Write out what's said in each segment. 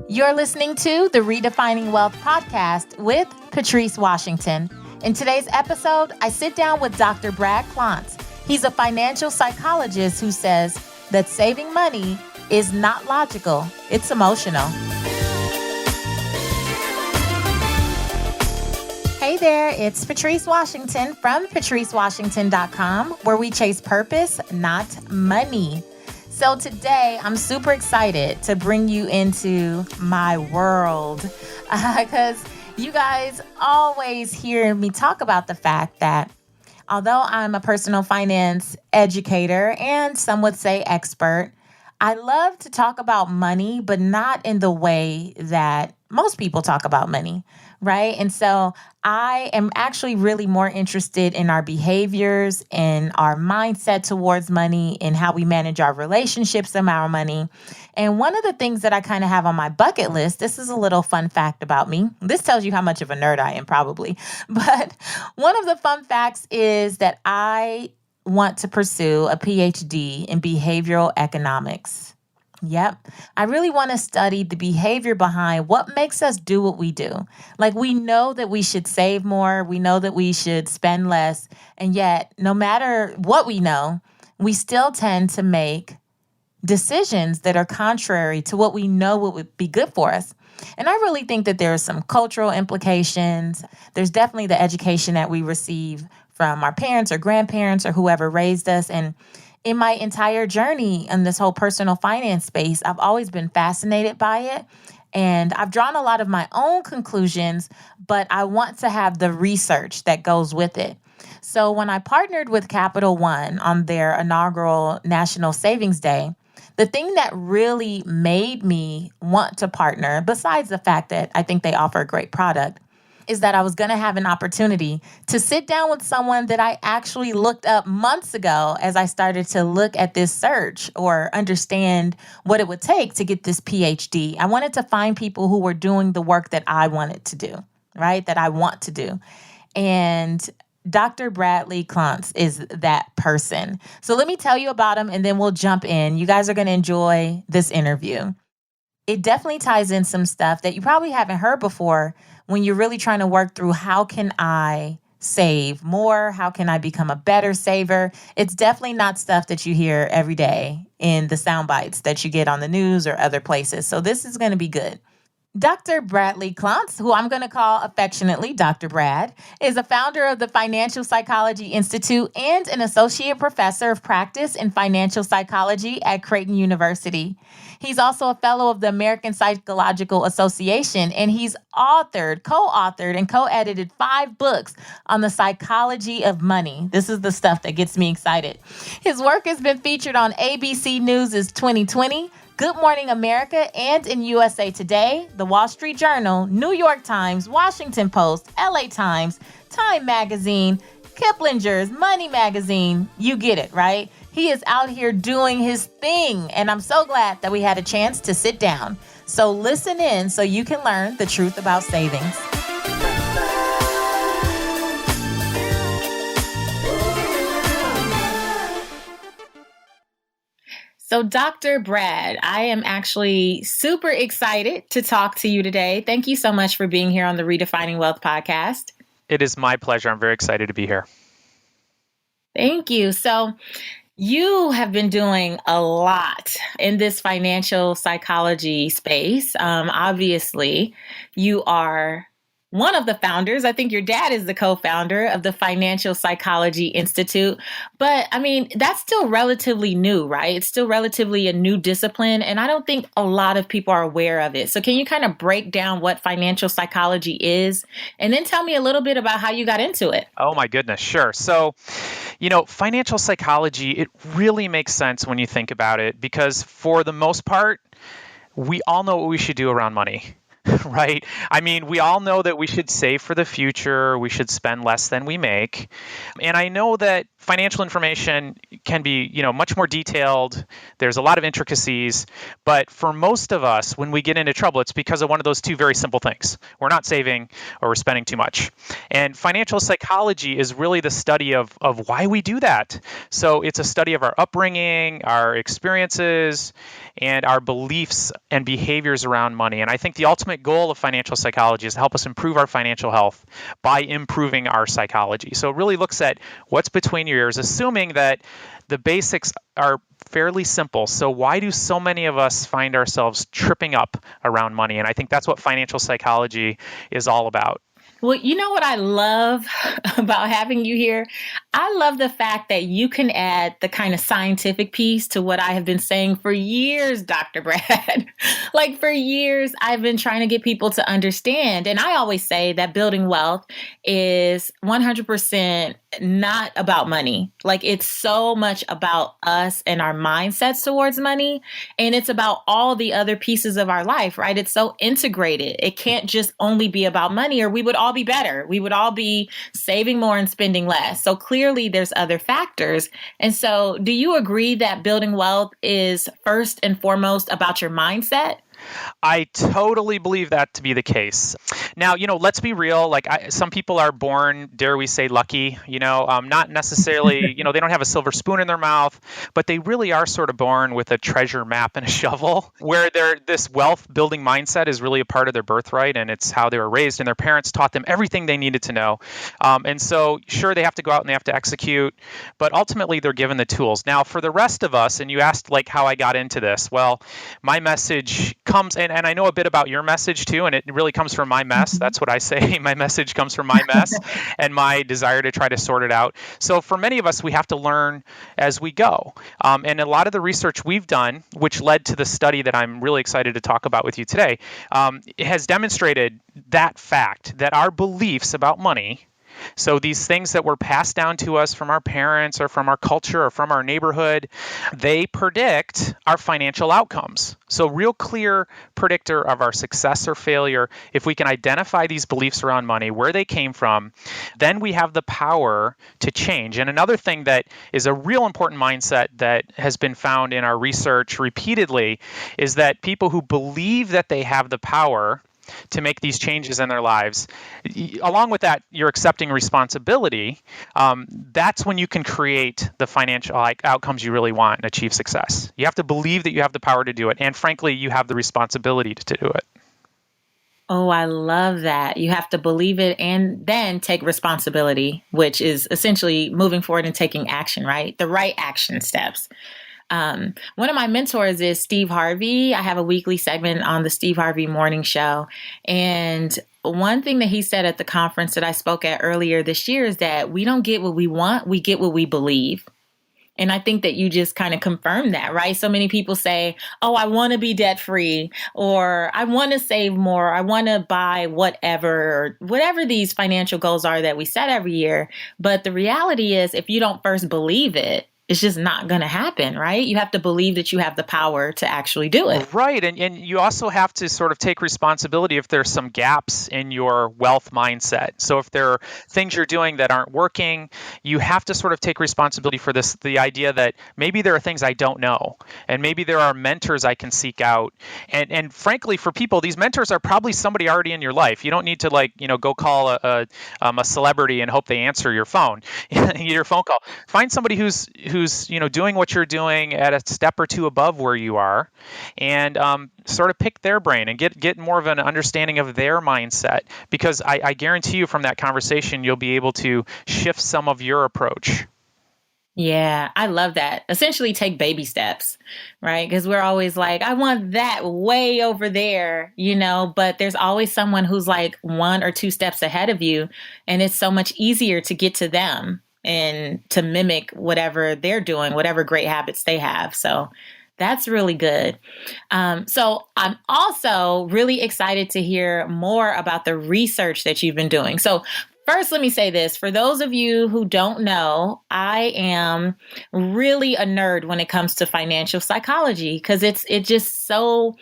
You're listening to the Redefining Wealth podcast with Patrice Washington. In today's episode, I sit down with Dr. Brad Klontz. He's a financial psychologist who says that saving money is not logical, it's emotional. Hey there, it's Patrice Washington from patricewashington.com, where we chase purpose, not money. So today, I'm super excited to bring you into my world because you guys always hear me talk about the fact that although I'm a personal finance educator and some would say expert, I love to talk about money, but not in the way that most people talk about money, right? And so I am actually really more interested in our behaviors and our mindset towards money and how we manage our relationships and our money. And one of the things that I kind of have on my bucket list, this is a little fun fact about me. This tells you how much of a nerd I am probably. But one of the fun facts is that I want to pursue a PhD in behavioral economics. Yep. I really want to study the behavior behind what makes us do what we do. Like, we know that we should save more. We know that we should spend less. And yet, no matter what we know, we still tend to make decisions that are contrary to what we know would be good for us. And I really think that there are some cultural implications. There's definitely the education that we receive from our parents or grandparents or whoever raised us. And in my entire journey in this whole personal finance space, I've always been fascinated by it. And I've drawn a lot of my own conclusions, but I want to have the research that goes with it. So when I partnered with Capital One on their inaugural National Savings Day, the thing that really made me want to partner, besides the fact that I think they offer a great product, is that I was going to have an opportunity to sit down with someone that I actually looked up months ago as I started to look at this search or understand what it would take to get this PhD. I wanted to find people who were doing the work that I wanted to do, right? That I want to do. And Dr. Bradley Klontz is that person. So let me tell you about him and then we'll jump in. You guys are going to enjoy this interview. It definitely ties in some stuff that you probably haven't heard before when you're really trying to work through how can I save more? How can I become a better saver? It's definitely not stuff that you hear every day in the sound bites that you get on the news or other places. So this is going to be good. Dr. Bradley Klontz, who I'm going to call affectionately Dr. Brad, is a founder of the Financial Psychology Institute and an associate professor of practice in financial psychology at Creighton University. He's also a fellow of the American Psychological Association, and he's co-authored, and co-edited 5 books on the psychology of money. This is the stuff that gets me excited. His work has been featured on ABC News' 2020, Good Morning America, and in USA Today, The Wall Street Journal, New York Times, Washington Post, LA Times, Time Magazine, Kiplinger's Money Magazine. You get it, right? He is out here doing his thing, and I'm so glad that we had a chance to sit down. So listen in so you can learn the truth about savings. So Dr. Brad, I am actually super excited to talk to you today. Thank you so much for being here on the Redefining Wealth podcast. It is my pleasure. I'm very excited to be here. Thank you. So you have been doing a lot in this financial psychology space. Obviously, you are one of the founders. I think your dad is the co-founder of the Financial Psychology Institute. But I mean, that's still relatively new, right? It's still relatively a new discipline. And I don't think a lot of people are aware of it. So can you kind of break down what financial psychology is? And then tell me a little bit about how you got into it. Oh my goodness, sure. So, financial psychology, it really makes sense when you think about it, because for the most part, we all know what we should do around money. right? I mean, we all know that we should save for the future, we should spend less than we make. And I know that financial information can be, much more detailed. There's a lot of intricacies, but for most of us, when we get into trouble, it's because of one of those two very simple things. We're not saving or we're spending too much. And financial psychology is really the study of why we do that. So it's a study of our upbringing, our experiences, and our beliefs and behaviors around money. And I think the ultimate goal of financial psychology is to help us improve our financial health by improving our psychology. So it really looks at what's between your ears, assuming that the basics are fairly simple. So why do so many of us find ourselves tripping up around money? And I think that's what financial psychology is all about. Well, you know what I love about having you here? I love the fact that you can add the kind of scientific piece to what I have been saying for years, Dr. Brad. Like for years, I've been trying to get people to understand. And I always say that building wealth is 100% not about money. Like it's so much about us and our mindsets towards money. And it's about all the other pieces of our life, right? It's so integrated. It can't just only be about money or we would all be better. We would all be saving more and spending less. So clearly there's other factors. And so do you agree that building wealth is first and foremost about your mindset? I totally believe that to be the case. Now, let's be real. Like some people are born, dare we say, lucky, not necessarily, they don't have a silver spoon in their mouth, but they really are sort of born with a treasure map and a shovel where this wealth building mindset is really a part of their birthright. And it's how they were raised and their parents taught them everything they needed to know. And so sure, they have to go out and they have to execute, but ultimately they're given the tools. Now, for the rest of us, and you asked like how I got into this. Well, my message comes, and I know a bit about your message too, and it really comes from my mess. That's what I say. My message comes from my mess and my desire to try to sort it out. So for many of us, we have to learn as we go. And a lot of the research we've done, which led to the study that I'm really excited to talk about with you today, has demonstrated that fact that our beliefs about money, so these things that were passed down to us from our parents or from our culture or from our neighborhood, they predict our financial outcomes. So real clear predictor of our success or failure. If we can identify these beliefs around money, where they came from, then we have the power to change. And another thing that is a real important mindset that has been found in our research repeatedly is that people who believe that they have the power to make these changes in their lives, along with that, you're accepting responsibility. That's when you can create the financial outcomes you really want and achieve success. You have to believe that you have the power to do it. And frankly, you have the responsibility to do it. Oh, I love that. You have to believe it and then take responsibility, which is essentially moving forward and taking action, right? The right action steps. One of my mentors is Steve Harvey. I have a weekly segment on the Steve Harvey Morning Show. And one thing that he said at the conference that I spoke at earlier this year is that we don't get what we want, we get what we believe. And I think that you just kind of confirmed that, right? So many people say, oh, I want to be debt free, or I want to save more, I want to buy whatever, or whatever these financial goals are that we set every year. But the reality is, if you don't first believe it, it's just not going to happen, right? You have to believe that you have the power to actually do it. Right. And you also have to sort of take responsibility if there's some gaps in your wealth mindset. So if there are things you're doing that aren't working, you have to sort of take responsibility for this, the idea that maybe there are things I don't know, and maybe there are mentors I can seek out. And frankly, for people, these mentors are probably somebody already in your life. You don't need to go call a celebrity and hope they answer your phone, your phone call. Find somebody who's doing what you're doing at a step or two above where you are, and sort of pick their brain and get more of an understanding of their mindset, because I guarantee you from that conversation, you'll be able to shift some of your approach. Yeah, I love that. Essentially take baby steps, right? Because we're always like, I want that way over there, but there's always someone who's like 1 or 2 steps ahead of you. And it's so much easier to get to them and to mimic whatever they're doing, whatever great habits they have. So that's really good. So I'm also really excited to hear more about the research that you've been doing. So first, let me say this. For those of you who don't know, I am really a nerd when it comes to financial psychology, because it's just so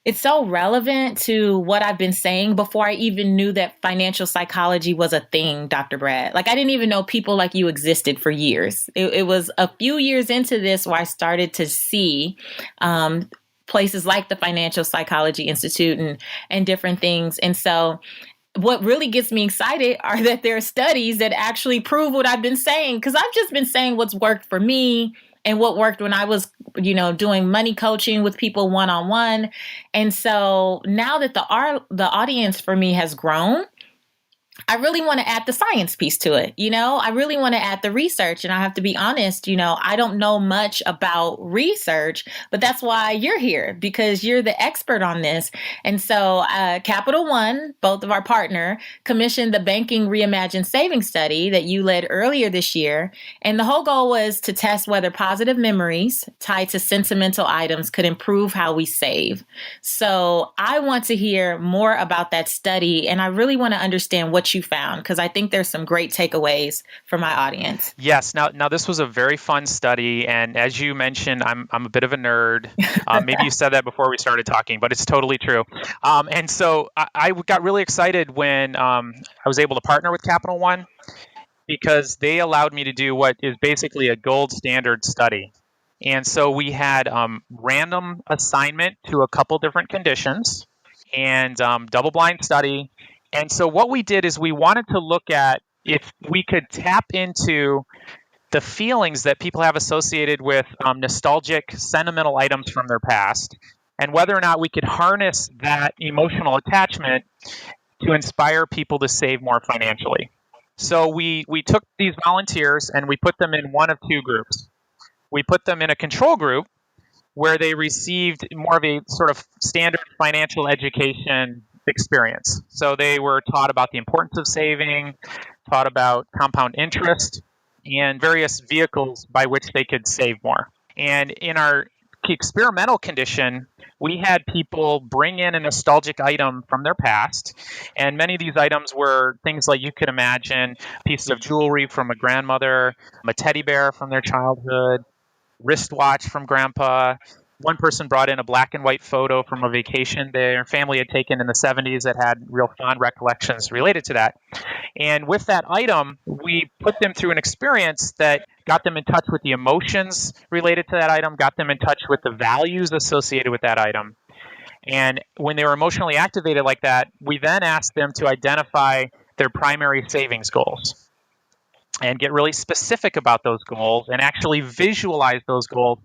It's so relevant to what I've been saying before I even knew that financial psychology was a thing, Dr. Brad. Like, I didn't even know people like you existed for years. It was a few years into this where I started to see places like the Financial Psychology Institute and different things. And so what really gets me excited are that there are studies that actually prove what I've been saying, because I've just been saying what's worked for me and what worked when I was, doing money coaching with people one-on-one. And so now that the audience for me has grown, I really want to add the science piece to it. I really want to add the research. And I have to be honest, I don't know much about research, but that's why you're here, because you're the expert on this. And so Capital One, both of our partner, commissioned the Banking Reimagined Savings Study that you led earlier this year. And the whole goal was to test whether positive memories tied to sentimental items could improve how we save. So I want to hear more about that study. And I really want to understand what you found, because I think there's some great takeaways for my audience. Yes. Now this was a very fun study, and as you mentioned, I'm a bit of a nerd. Maybe you said that before we started talking, but it's totally true. And so I got really excited when I was able to partner with Capital One, because they allowed me to do what is basically a gold standard study. And so we had random assignment to a couple different conditions and double-blind study. And so what we did is we wanted to look at if we could tap into the feelings that people have associated with nostalgic, sentimental items from their past, and whether or not we could harness that emotional attachment to inspire people to save more financially. So we took these volunteers and we put them in one of two groups. We put them in a control group where they received more of a sort of standard financial education experience. So they were taught about the importance of saving, taught about compound interest, and various vehicles by which they could save more. And in our experimental condition, we had people bring in a nostalgic item from their past. And many of these items were things like you could imagine pieces of jewelry from a grandmother, a teddy bear from their childhood, wristwatch from grandpa. One person brought in a black and white photo from a vacation their family had taken in the 70s that had real fond recollections related to that. And with that item, we put them through an experience that got them in touch with the emotions related to that item, got them in touch with the values associated with that item. And when they were emotionally activated like that, we then asked them to identify their primary savings goals and get really specific about those goals and actually visualize those goals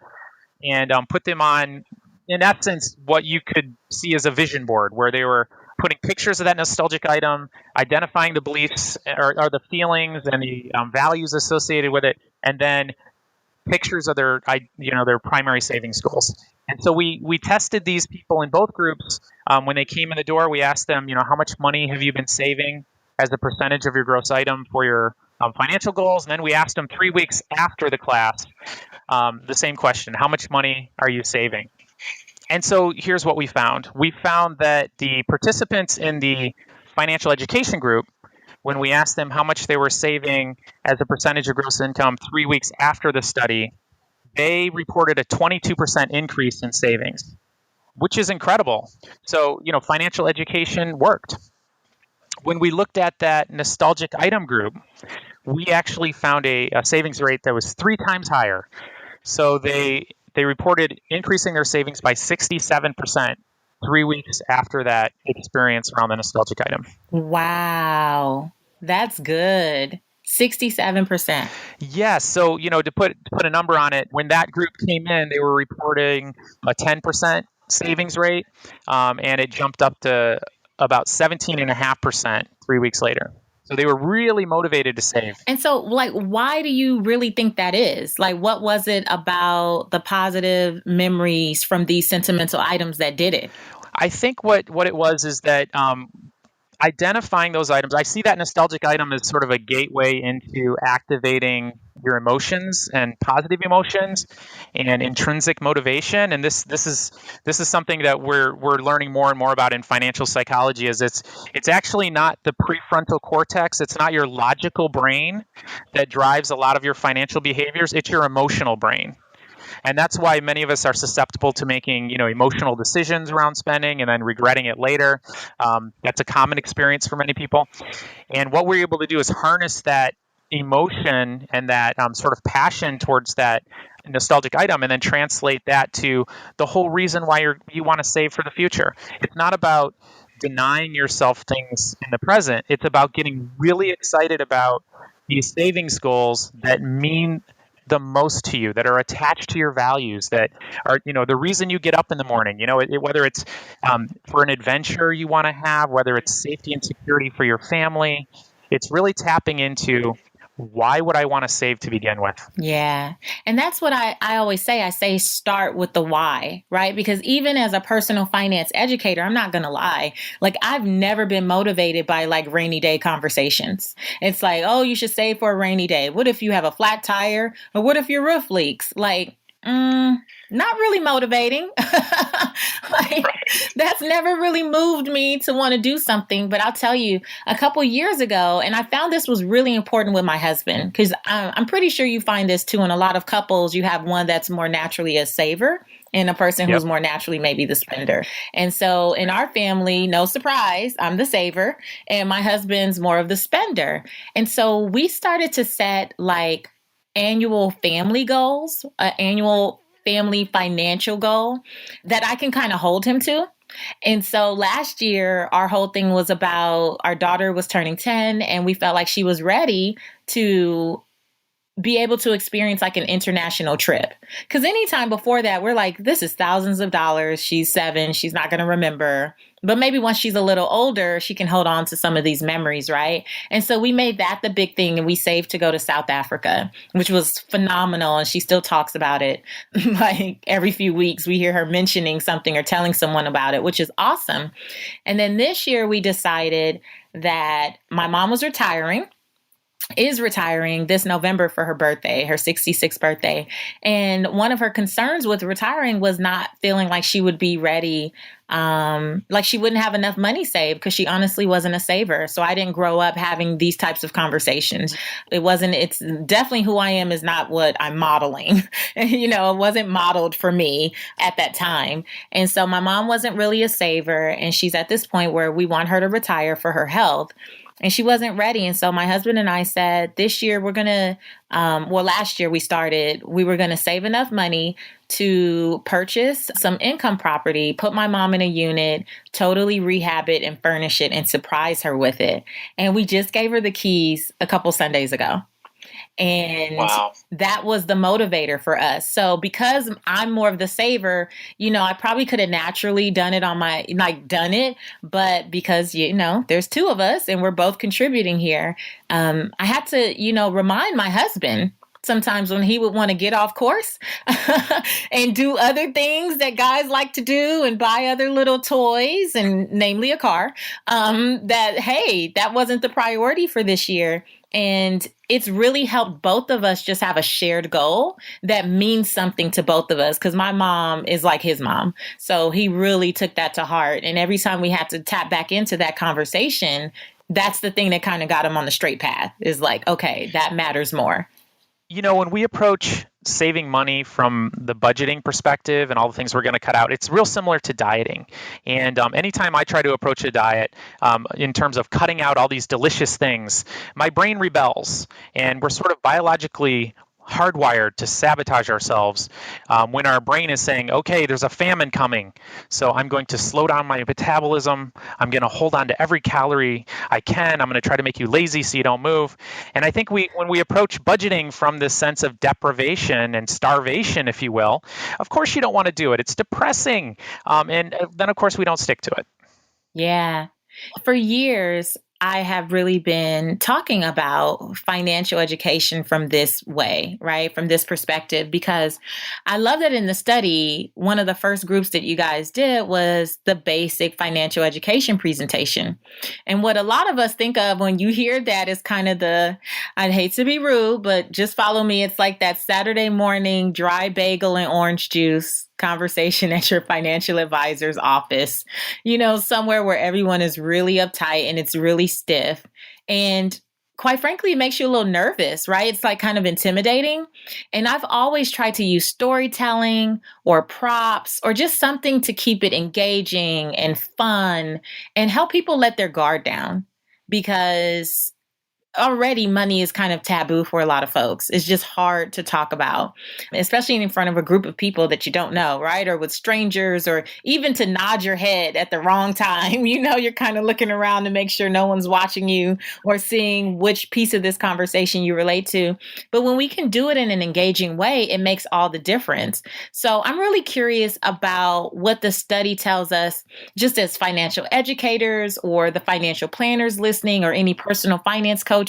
and put them on, in essence, what you could see as a vision board, where they were putting pictures of that nostalgic item, identifying the beliefs or the feelings and the values associated with it, and then pictures of their primary savings goals. And so we tested these people in both groups. When they came in the door, we asked them, how much money have you been saving as a percentage of your gross item for your financial goals? And then we asked them 3 weeks after the class, the same question: how much money are you saving? And so here's what we found. We found that the participants in the financial education group, when we asked them how much they were saving as a percentage of gross income 3 weeks after the study, they reported a 22% increase in savings, which is incredible. So, financial education worked. When we looked at that nostalgic item group, we actually found a savings rate that was 3 times higher. So they reported increasing their savings by 67% 3 weeks after that experience around the nostalgic item. Wow, that's good. 67%. Yes. So, to put a number on it, when that group came in, they were reporting a 10% savings rate, and it jumped up to about 17.5% 3 weeks later. So they were really motivated to save. And so, why do you really think that is? What was it about the positive memories from these sentimental items that did it? I think what it was is that identifying those items, I see that nostalgic item as sort of a gateway into activating your emotions and positive emotions and intrinsic motivation. And this is something that we're learning more and more about in financial psychology. Is it's actually not the prefrontal cortex, it's not your logical brain that drives a lot of your financial behaviors, it's your emotional brain. And that's why many of us are susceptible to making, emotional decisions around spending and then regretting it later. That's a common experience for many people. And what we're able to do is harness that emotion and that sort of passion towards that nostalgic item, and then translate that to the whole reason why you want to save for the future. It's not about denying yourself things in the present. It's about getting really excited about these savings goals that mean the most to you, that are attached to your values, that are, the reason you get up in the morning, whether it's for an adventure you want to have, whether it's safety and security for your family. It's really tapping into, why would I want to save to begin with? Yeah. And that's what I always say. I say start with the why, right? Because even as a personal finance educator, I'm not going to lie. Like, I've never been motivated by like rainy day conversations. It's like, oh, you should save for a rainy day. What if you have a flat tire? Or what if your roof leaks? Like, not really motivating. Like, that's never really moved me to want to do something. But I'll tell you, a couple years ago, and I found this was really important with my husband, because I'm pretty sure you find this too in a lot of couples. You have one that's more naturally a saver and a person who's more naturally maybe the spender. And so in our family, no surprise, I'm the saver and my husband's more of the spender. And so we started to set like annual family goals, annual family financial goal that I can kind of hold him to. And so last year, our whole thing was about our daughter was turning 10, and we felt like she was ready to be able to experience like an international trip. Because anytime before that, we're like, this is thousands of dollars. She's 7. She's not going to remember. But maybe once she's a little older, she can hold on to some of these memories, right? And so we made that the big thing, and we saved to go to South Africa, which was phenomenal. And she still talks about it. Like every few weeks, we hear her mentioning something or telling someone about it, which is awesome. And then this year, we decided that my mom was is retiring this November for her birthday, her 66th birthday. And one of her concerns with retiring was not feeling like she would be ready, like she wouldn't have enough money saved, because she honestly wasn't a saver. So I didn't grow up having these types of conversations. It's definitely who I am is not what I'm modeling. It wasn't modeled for me at that time. And so my mom wasn't really a saver, and she's at this point where we want her to retire for her health. And she wasn't ready. And so my husband and I said, this year we're going to, last year we were going to save enough money to purchase some income property, put my mom in a unit, totally rehab it and furnish it and surprise her with it. And we just gave her the keys a couple Sundays ago. And that was the motivator for us. So because I'm more of the saver, I probably could have naturally done it. But because, there's 2 of us and we're both contributing here, I had to, remind my husband sometimes when he would want to get off course and do other things that guys like to do and buy other little toys, and namely a car, that wasn't the priority for this year. And it's really helped both of us just have a shared goal that means something to both of us, because my mom is like his mom. So he really took that to heart. And every time we had to tap back into that conversation, that's the thing that kind of got him on the straight path, is like, okay, that matters more. When we approach saving money from the budgeting perspective and all the things we're going to cut out, it's real similar to dieting. And anytime I try to approach a diet in terms of cutting out all these delicious things, my brain rebels, and we're sort of biologically hardwired to sabotage ourselves when our brain is saying, okay, there's a famine coming, so I'm going to slow down my metabolism. I'm going to hold on to every calorie I can. I'm going to try to make you lazy so you don't move. And I think when we approach budgeting from this sense of deprivation and starvation, if you will, of course you don't want to do it. It's depressing. And then, of course, we don't stick to it. Yeah. For years, I have really been talking about financial education from this way, right? From this perspective, because I love that in the study, one of the first groups that you guys did was the basic financial education presentation. And what a lot of us think of when you hear that is kind of I'd hate to be rude, but just follow me. It's like that Saturday morning dry bagel and orange juice conversation at your financial advisor's office, somewhere where everyone is really uptight and it's really stiff. And quite frankly, it makes you a little nervous, right? It's like kind of intimidating. And I've always tried to use storytelling or props or just something to keep it engaging and fun and help people let their guard down, because already money is kind of taboo for a lot of folks. It's just hard to talk about, especially in front of a group of people that you don't know, right? Or with strangers, or even to nod your head at the wrong time. You're kind of looking around to make sure no one's watching you or seeing which piece of this conversation you relate to. But when we can do it in an engaging way, it makes all the difference. So I'm really curious about what the study tells us, just as financial educators or the financial planners listening, or any personal finance coaches,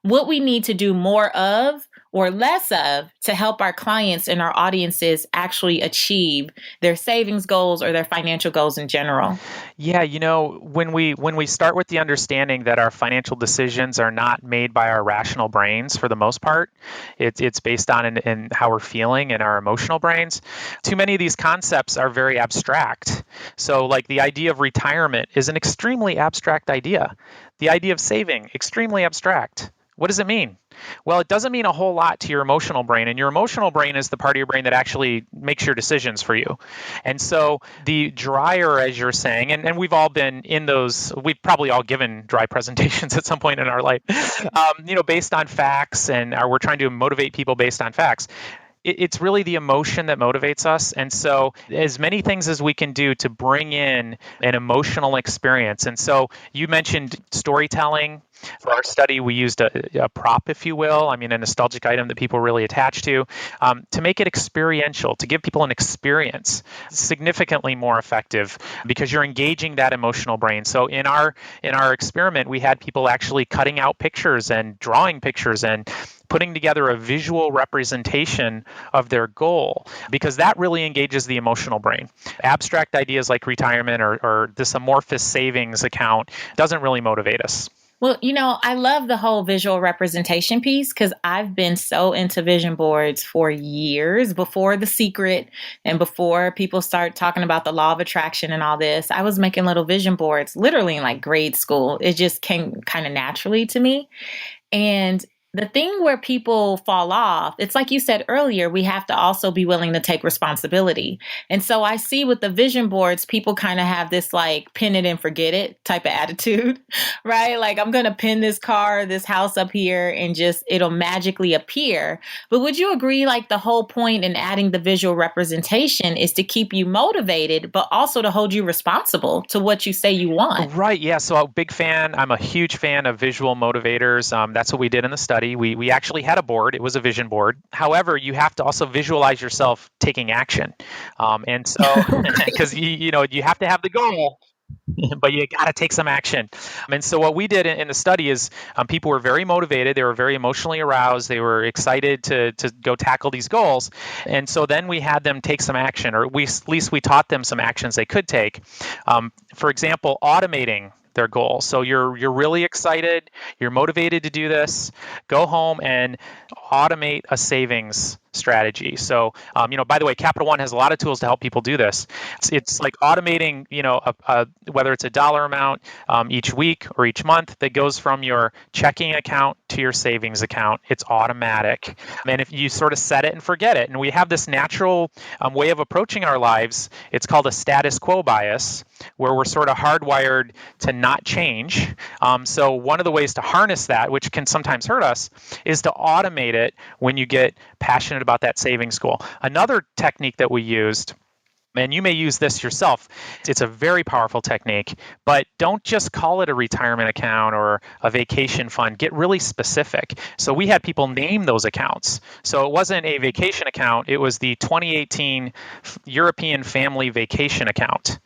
what we need to do more of or less of to help our clients and our audiences actually achieve their savings goals or their financial goals in general. Yeah, when we start with the understanding that our financial decisions are not made by our rational brains for the most part, it's based on in how we're feeling and our emotional brains. Too many of these concepts are very abstract. So, like the idea of retirement is an extremely abstract idea. The idea of saving, extremely abstract. What does it mean? Well, it doesn't mean a whole lot to your emotional brain, and your emotional brain is the part of your brain that actually makes your decisions for you. And so the drier, as you're saying, and we've all been in those, we've probably all given dry presentations at some point in our life, based on facts, and we're trying to motivate people based on facts. It's really the emotion that motivates us. And so as many things as we can do to bring in an emotional experience. And so you mentioned storytelling. For our study, we used a prop, if you will, a nostalgic item that people really attach to make it experiential, to give people an experience, significantly more effective because you're engaging that emotional brain. So in our experiment, we had people actually cutting out pictures and drawing pictures and putting together a visual representation of their goal, because that really engages the emotional brain. Abstract ideas like retirement or this amorphous savings account doesn't really motivate us. Well, I love the whole visual representation piece, because I've been so into vision boards for years before The Secret and before people start talking about the law of attraction and all this. I was making little vision boards literally in like grade school. It just came kind of naturally to me. And the thing where people fall off, it's like you said earlier, we have to also be willing to take responsibility. And so I see with the vision boards, people kind of have this like pin it and forget it type of attitude, right? Like, I'm going to pin this car, this house up here, and just it'll magically appear. But would you agree, like, the whole point in adding the visual representation is to keep you motivated, but also to hold you responsible to what you say you want? Right. Yeah. So I'm a huge fan of visual motivators. That's what we did in the study. We actually had a board. It was a vision board. However, you have to also visualize yourself taking action. And so, because you have to have the goal, but you got to take some action. And so what we did in the study is people were very motivated. They were very emotionally aroused. They were excited to go tackle these goals. And so then we had them take some action, or at least we taught them some actions they could take. For example, automating their goal. So you're really excited, you're motivated to do this, go home and automate a savings strategy. So, by the way, Capital One has a lot of tools to help people do this. It's like automating, whether it's a dollar amount each week or each month that goes from your checking account to your savings account. It's automatic. And if you sort of set it and forget it, and we have this natural way of approaching our lives, it's called a status quo bias, where we're sort of hardwired to not change. So one of the ways to harness that, which can sometimes hurt us, is to automate it when you get passionate about that savings goal. Another technique that we used, and you may use this yourself, it's a very powerful technique, but don't just call it a retirement account or a vacation fund. Get really specific. So we had people name those accounts. So it wasn't a vacation account, it was the 2018 European Family Vacation Account.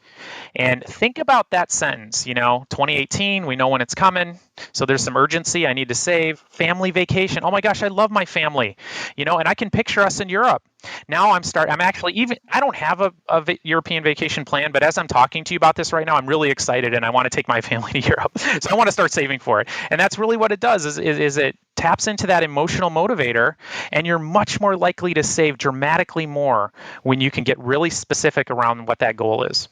And think about that sentence, 2018, we know when it's coming. So there's some urgency. I need to save. Family vacation. Oh my gosh, I love my family, and I can picture us in Europe. Now I don't have a European vacation plan, but as I'm talking to you about this right now, I'm really excited and I want to take my family to Europe. So I want to start saving for it. And that's really what it does is it taps into that emotional motivator, and you're much more likely to save dramatically more when you can get really specific around what that goal is.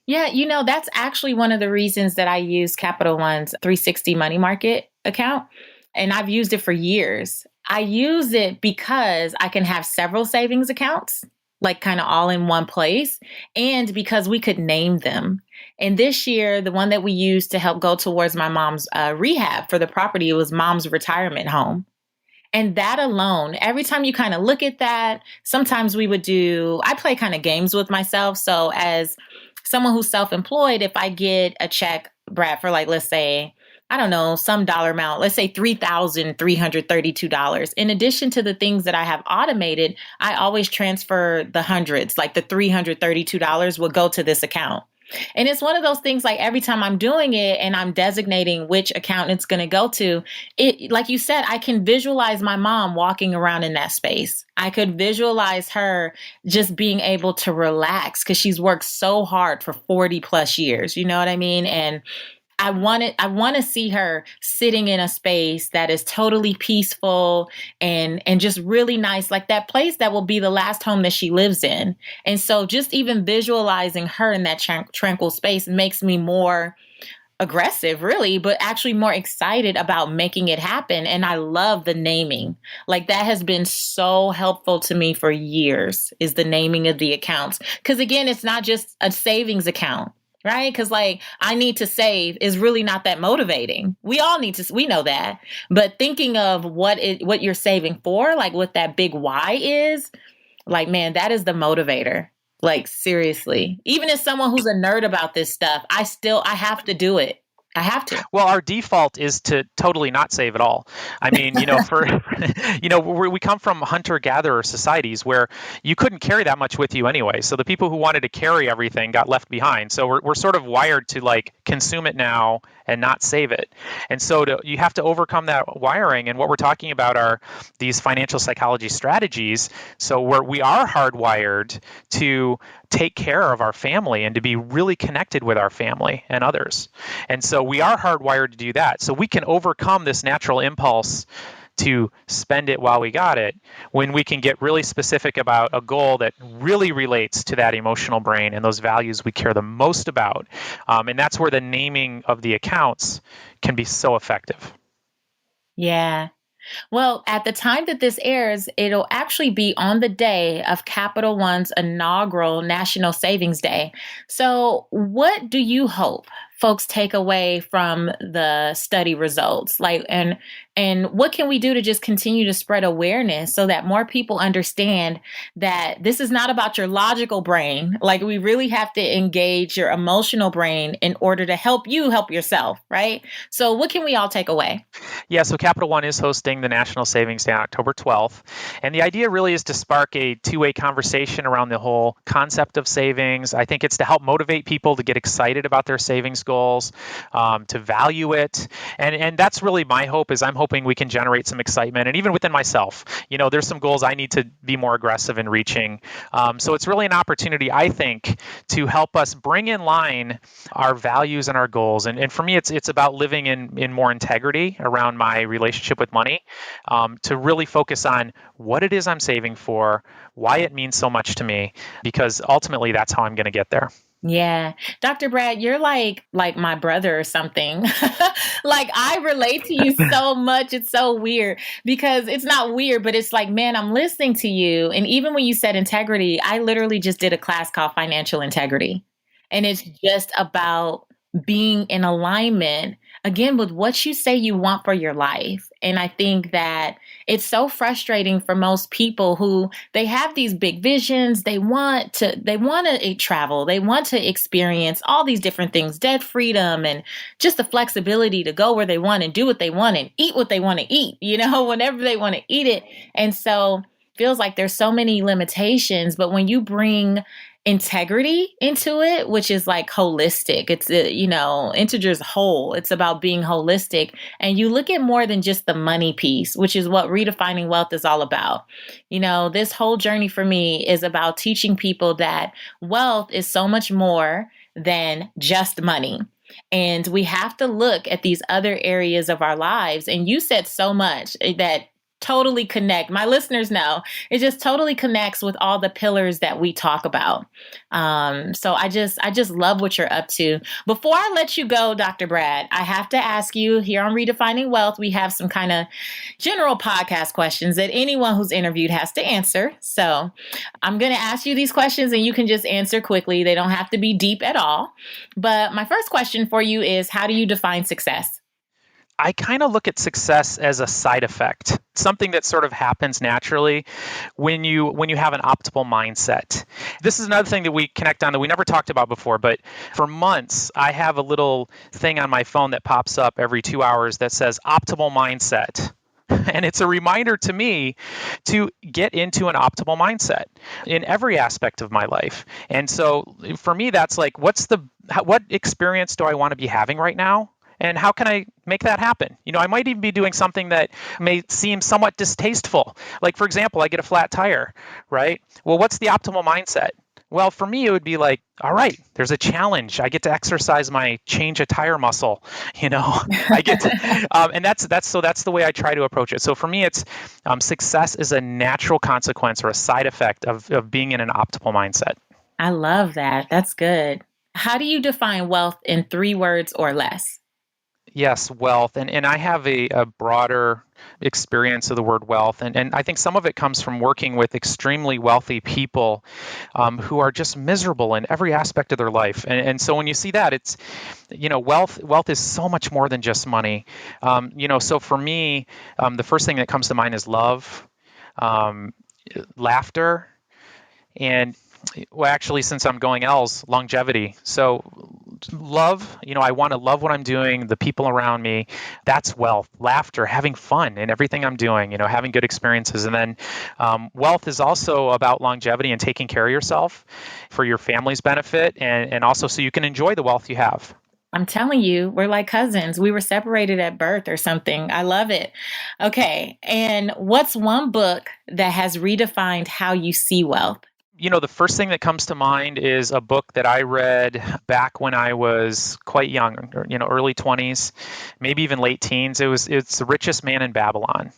Yeah, that's actually one of the reasons that I use Capital One's 360 money market account. and I've used it for years. I use it because I can have several savings accounts, like kind of all in one place, and because we could name them. And this year, the one that we used to help go towards my mom's rehab for the property, it was mom's retirement home. And that alone, every time you kind of look at that, sometimes I play kind of games with myself. So as someone who's self-employed, if I get a check, Brad, for like, let's say, I don't know, some dollar amount, let's say $3,332. In addition to the things that I have automated, I always transfer the hundreds, like the $332 will go to this account. And it's one of those things, like every time I'm doing it and I'm designating which account it's going to go to, it, like you said, I can visualize my mom walking around in that space. I could visualize her just being able to relax because she's worked so hard for 40 plus years. You know what I mean? And I want to see her sitting in a space that is totally peaceful and just really nice, like that place that will be the last home that she lives in. And so just even visualizing her in that tranquil space makes me more aggressive, really, but actually more excited about making it happen. And I love the naming. Like that has been so helpful to me for years, is the naming of the accounts. Because again, it's not just a savings account. Right? Because like I need to save is really not that motivating. We all need to, we know that. But thinking of what you're saving for, like what that big why is, like, man, that is the motivator. Like seriously, even as someone who's a nerd about this stuff, I have to do it. I have to. Well, our default is to totally not save at all. I mean, we come from hunter-gatherer societies where you couldn't carry that much with you anyway. So the people who wanted to carry everything got left behind. So we're sort of wired to like consume it now and not save it. And so you have to overcome that wiring. And what we're talking about are these financial psychology strategies. So we are hardwired to take care of our family and to be really connected with our family and others. And so we are hardwired to do that. So we can overcome this natural impulse to spend it while we got it when we can get really specific about a goal that really relates to that emotional brain and those values we care the most about. And that's where the naming of the accounts can be so effective. Yeah. Well, at the time that this airs, it'll actually be on the day of Capital One's inaugural National Savings Day. So what do you hope folks take away from the study results? Like, and what can we do to just continue to spread awareness so that more people understand that this is not about your logical brain? Like, we really have to engage your emotional brain in order to help you help yourself, right? So what can we all take away? Yeah, so Capital One is hosting the National Savings Day on October 12th. And the idea really is to spark a two-way conversation around the whole concept of savings. I think it's to help motivate people to get excited about their savings goals, to value it. And that's really my hope, is I'm hoping we can generate some excitement. And even within myself, there's some goals I need to be more aggressive in reaching. So it's really an opportunity, I think, to help us bring in line our values and our goals. And for me, it's about living in more integrity around my relationship with money, to really focus on what it is I'm saving for, why it means so much to me, because ultimately that's how I'm going to get there. Yeah. Dr. Brad, you're like my brother or something. Like I relate to you so much. It's so weird because it's not weird, but it's like, man, I'm listening to you. And even when you said integrity, I literally just did a class called Financial Integrity. And it's just about being in alignment, again, with what you say you want for your life. And I think that it's so frustrating for most people who they have these big visions. They want to travel. They want to experience all these different things, debt freedom, and just the flexibility to go where they want and do what they want and eat what they want to eat, whenever they want to eat it. And so it feels like there's so many limitations, but when you bring integrity into it, which is like holistic. It's, Integer's whole. It's about being holistic. And you look at more than just the money piece, which is what Redefining Wealth is all about. This whole journey for me is about teaching people that wealth is so much more than just money. And we have to look at these other areas of our lives. And you said so much that totally connect. My listeners know it just totally connects with all the pillars that we talk about. So I just love what you're up to. Before I let you go, Dr. Brad, I have to ask you here on Redefining Wealth, we have some kind of general podcast questions that anyone who's interviewed has to answer. So I'm going to ask you these questions and you can just answer quickly. They don't have to be deep at all. But my first question for you is, how do you define success? I kind of look at success as a side effect, something that sort of happens naturally when you have an optimal mindset. This is another thing that we connect on that we never talked about before, but for months, I have a little thing on my phone that pops up every 2 hours that says optimal mindset. And it's a reminder to me to get into an optimal mindset in every aspect of my life. And so for me, that's like, what experience do I want to be having right now? And how can I make that happen? I might even be doing something that may seem somewhat distasteful. Like, for example, I get a flat tire, right? Well, what's the optimal mindset? Well, for me, it would be like, all right, there's a challenge. I get to exercise my change a tire muscle. I get to, and that's the way I try to approach it. So for me, it's success is a natural consequence or a side effect of being in an optimal mindset. I love that. That's good. How do you define wealth in 3 words or less? Yes, wealth. And I have a broader experience of the word wealth. And I think some of it comes from working with extremely wealthy people who are just miserable in every aspect of their life. And so when you see that, it's, wealth is so much more than just money. So for me, the first thing that comes to mind is love, laughter, and well, actually, since I'm going L's, longevity. So love, I want to love what I'm doing, the people around me. That's wealth. Laughter, having fun in everything I'm doing, having good experiences. And then wealth is also about longevity and taking care of yourself for your family's benefit and also so you can enjoy the wealth you have. I'm telling you, we're like cousins. We were separated at birth or something. I love it. Okay. And what's one book that has redefined how you see wealth? The first thing that comes to mind is a book that I read back when I was quite young, early 20s, maybe even late teens. It's The Richest Man in Babylon.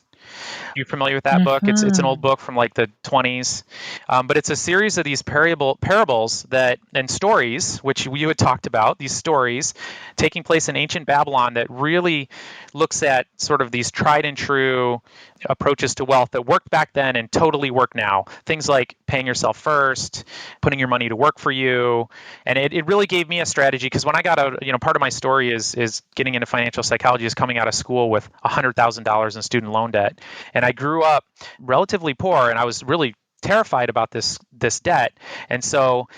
You familiar with that book? It's an old book from like the 20s, but it's a series of these parables and stories, which you had talked about, these stories taking place in ancient Babylon that really looks at sort of these tried and true approaches to wealth that worked back then and totally work now. Things like paying yourself first, putting your money to work for you. And it really gave me a strategy because when I got out, part of my story is getting into financial psychology is coming out of school with $100,000 in student loan debt. And I grew up relatively poor and I was really terrified about this debt. And so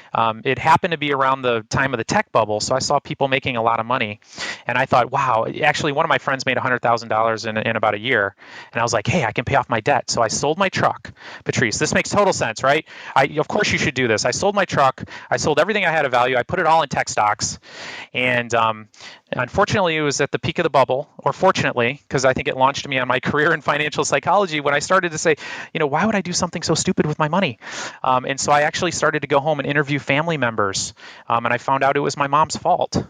it happened to be around the time of the tech bubble. So I saw people making a lot of money. And I thought, wow, actually one of my friends made $100,000 in about a year. And I was like, hey, I can pay off my debt. So I sold my truck. Patrice, this makes total sense, right? Of course you should do this. I sold my truck. I sold everything I had of value. I put it all in tech stocks. And unfortunately, it was at the peak of the bubble, or fortunately, because I think it launched me on my career in financial psychology when I started to say, why would I do something so stupid with my money? And so I actually started to go home and interview family members, and I found out it was my mom's fault.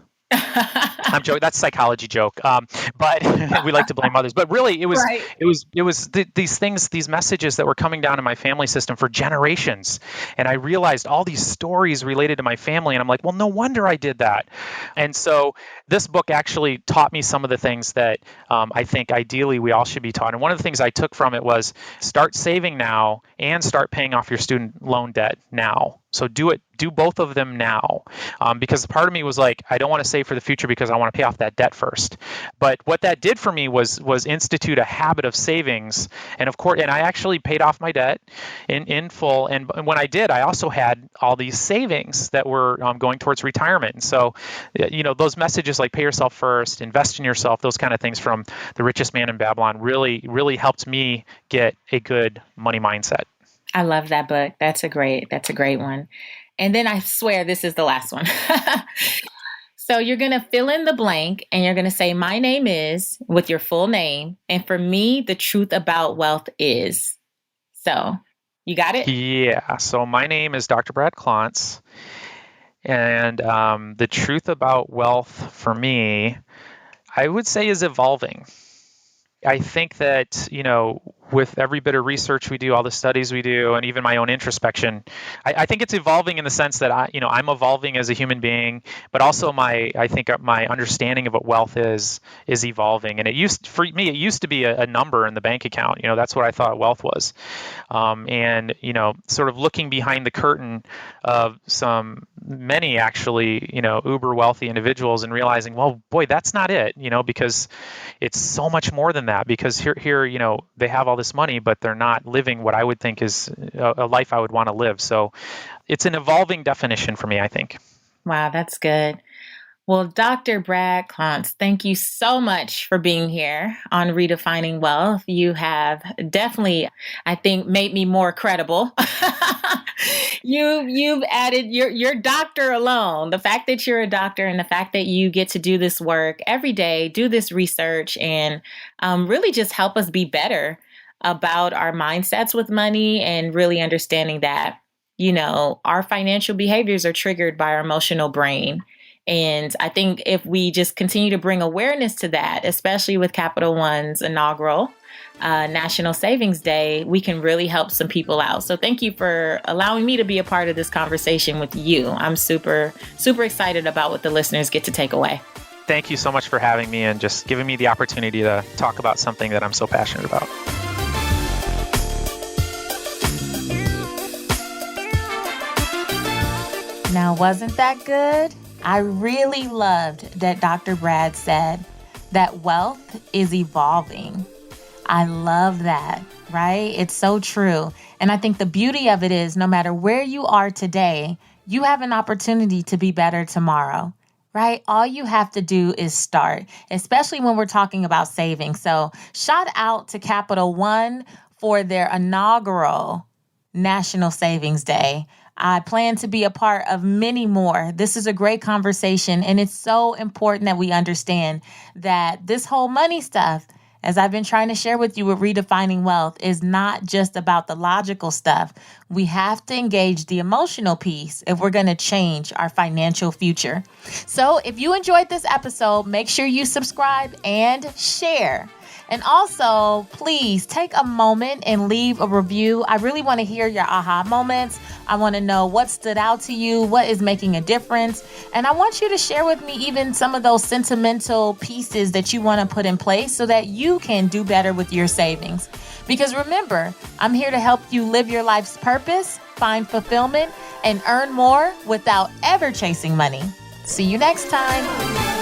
I'm joking. That's a psychology joke. But we like to blame others. But really, it was Right. these things, these messages that were coming down in my family system for generations. And I realized all these stories related to my family. And I'm like, well, no wonder I did that. And so this book actually taught me some of the things that I think ideally we all should be taught. And one of the things I took from it was start saving now and start paying off your student loan debt now. So do both of them now, because part of me was like, I don't want to save for the future because I want to pay off that debt first. But what that did for me was institute a habit of savings, and of course, and I actually paid off my debt in full. And when I did, I also had all these savings that were going towards retirement. And so, those messages like pay yourself first, invest in yourself, those kind of things from The Richest Man in Babylon really, really helped me get a good money mindset. I love that book. That's a great one. And then I swear this is the last one. So you're going to fill in the blank and you're going to say, my name is, with your full name. And for me, the truth about wealth is. So you got it? Yeah. So my name is Dr. Brad Klontz. And the truth about wealth for me, I would say is evolving. I think that, with every bit of research we do, all the studies we do, and even my own introspection, I think it's evolving in the sense that I'm evolving as a human being, but also I think my understanding of what wealth is evolving. And it used to be a number in the bank account. That's what I thought wealth was. And sort of looking behind the curtain of many actually, uber wealthy individuals, and realizing, well, boy, that's not it, because it's so much more than that. Because here, they have all this money, but they're not living what I would think is a life I would want to live. So it's an evolving definition for me, I think. Wow, that's good. Well, Dr. Brad Klontz, thank you so much for being here on Redefining Wealth. You have definitely, I think, made me more credible. You've added your doctor alone, the fact that you're a doctor and the fact that you get to do this work every day, do this research, and really just help us be better about our mindsets with money, and really understanding that, our financial behaviors are triggered by our emotional brain. And I think if we just continue to bring awareness to that, especially with Capital One's inaugural National Savings Day, we can really help some people out. So thank you for allowing me to be a part of this conversation with you. I'm super, super excited about what the listeners get to take away. Thank you so much for having me and just giving me the opportunity to talk about something that I'm so passionate about. Now, wasn't that good? I really loved that Dr. Brad said that wealth is evolving. I love that, right? It's so true. And I think the beauty of it is no matter where you are today, you have an opportunity to be better tomorrow, right? All you have to do is start, especially when we're talking about saving. So shout out to Capital One for their inaugural National Savings Day. I plan to be a part of many more. This is a great conversation, and it's so important that we understand that this whole money stuff, as I've been trying to share with you with Redefining Wealth, is not just about the logical stuff. We have to engage the emotional piece if we're going to change our financial future. So if you enjoyed this episode, make sure you subscribe and share. And also, please take a moment and leave a review. I really want to hear your aha moments. I want to know what stood out to you, what is making a difference. And I want you to share with me even some of those sentimental pieces that you want to put in place so that you can do better with your savings. Because remember, I'm here to help you live your life's purpose, find fulfillment, and earn more without ever chasing money. See you next time.